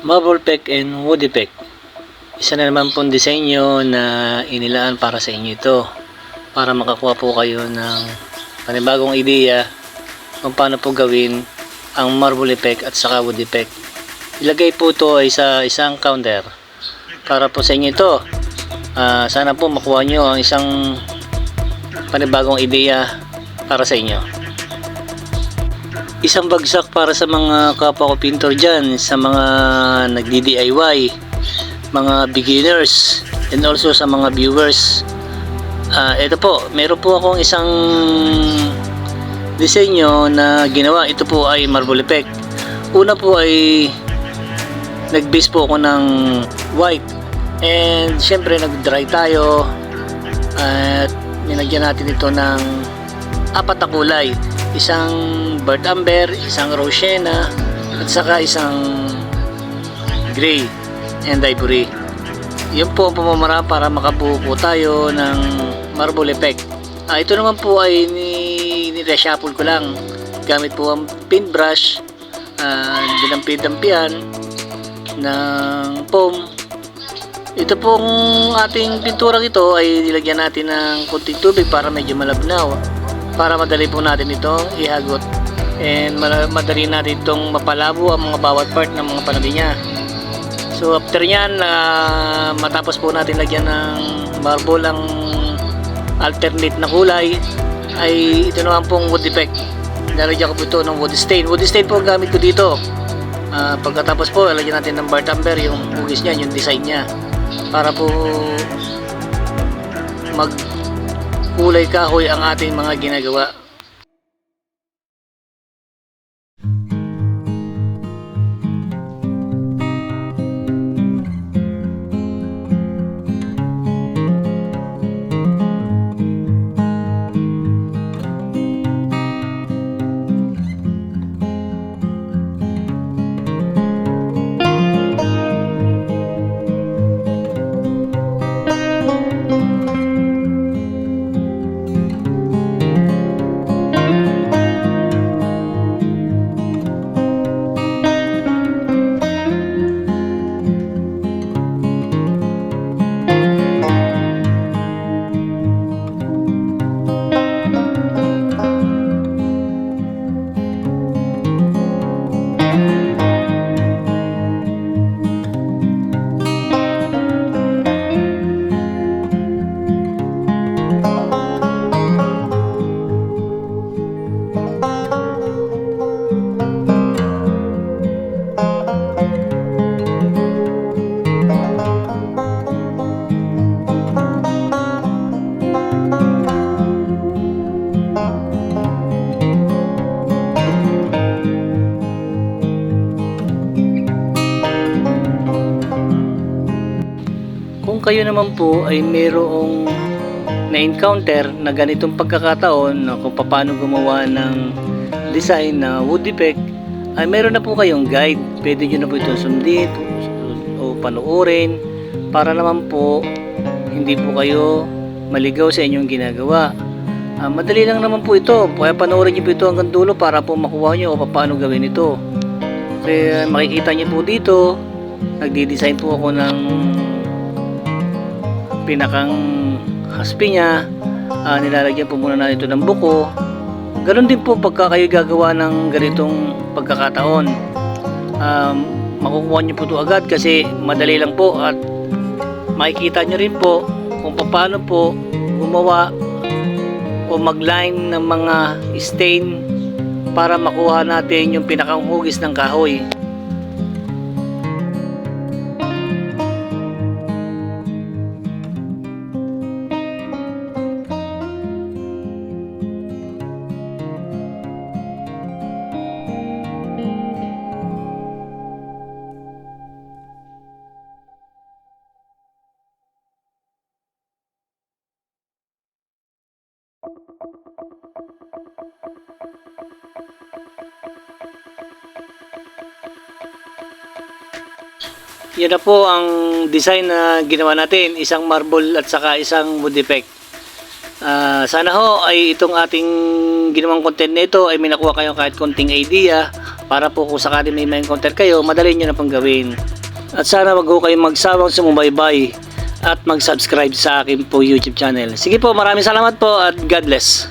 Marble Peck and Woody Peck. Isa na naman pong disenyo na inilaan para sa inyo ito, para makakuha po kayo ng panibagong ideya kung paano po gawin ang Marble Peck at saka Woody Peck. Ilagay po ito ay sa isang counter para po sa inyo ito. Sana po makuha nyo ang isang panibagong ideya para sa inyo. Isang bagsak para sa mga kapwa ko pintor dyan, sa mga nagdi-DIY, mga beginners, and also sa mga viewers. Ito po, meron po akong isang disenyo na ginawa. Ito po ay Marble Peck. Una po ay nag-base po ako ng white, and syempre nag-dry tayo at nilagyan natin ito ng apat na kulay. Isang burnt umber, isang rose sienna, at saka isang gray and ivory. Yun po ang pamamara para makabuo po tayo ng Marble Peck. Ito naman po ay ni-reshuffle ko lang gamit po ang paintbrush, dinampi-dampian ng foam. Ito pong ating pinturang ito ay nilagyan natin ng kunting tubig para medyo malabnaw, para madali po natin itong ihagot and madali natin itong mapalabo ang mga bawat part ng mga panabi niya. So after nyan, matapos po natin lagyan ng marble ang alternate na kulay, ay ito naman pong Woody Peck. Nalagyan ko po ito ng wood stain. Wood stain po ang gamit ko dito. Pagkatapos po, lagyan natin ng burnt umber, yung hugis niya, yung design niya, para po kulay kahoy ang ating mga ginagawa. Kung kayo naman po ay mayroong na-encounter na ganitong pagkakataon na kung paano gumawa ng design na Woody Peck, ay meron na po kayong guide. Pwede nyo na po itong sundin o panuorin para naman po hindi po kayo maligaw sa inyong ginagawa. Madali lang naman po ito, kaya panoorin nyo po ito hanggang dulo para po makuha nyo o paano gawin ito. Kaya makikita nyo po dito, nagdi-design po ako ng pinakang haspi niya. Nilalagyan po muna natin ito ng buko. Ganon din po pagka kayo gagawa ng ganitong pagkakataon. Makukuha nyo po ito agad kasi madali lang po, at makikita nyo rin po kung paano po gumawa o magline ng mga stain para makuha natin yung pinakang hugis ng kahoy. Yan na po ang design na ginawa natin, isang marble at saka isang Woody Peck. Sana ho ay itong ating ginawang content nito ay may nakuha kayo kahit konting idea para po kung sakali may ma-encounter kayo, madali nyo na pong gawin. At sana wag ho kayong magsawang sumubaybay at mag-subscribe sa akin po YouTube channel. Sige po, maraming salamat po at God bless.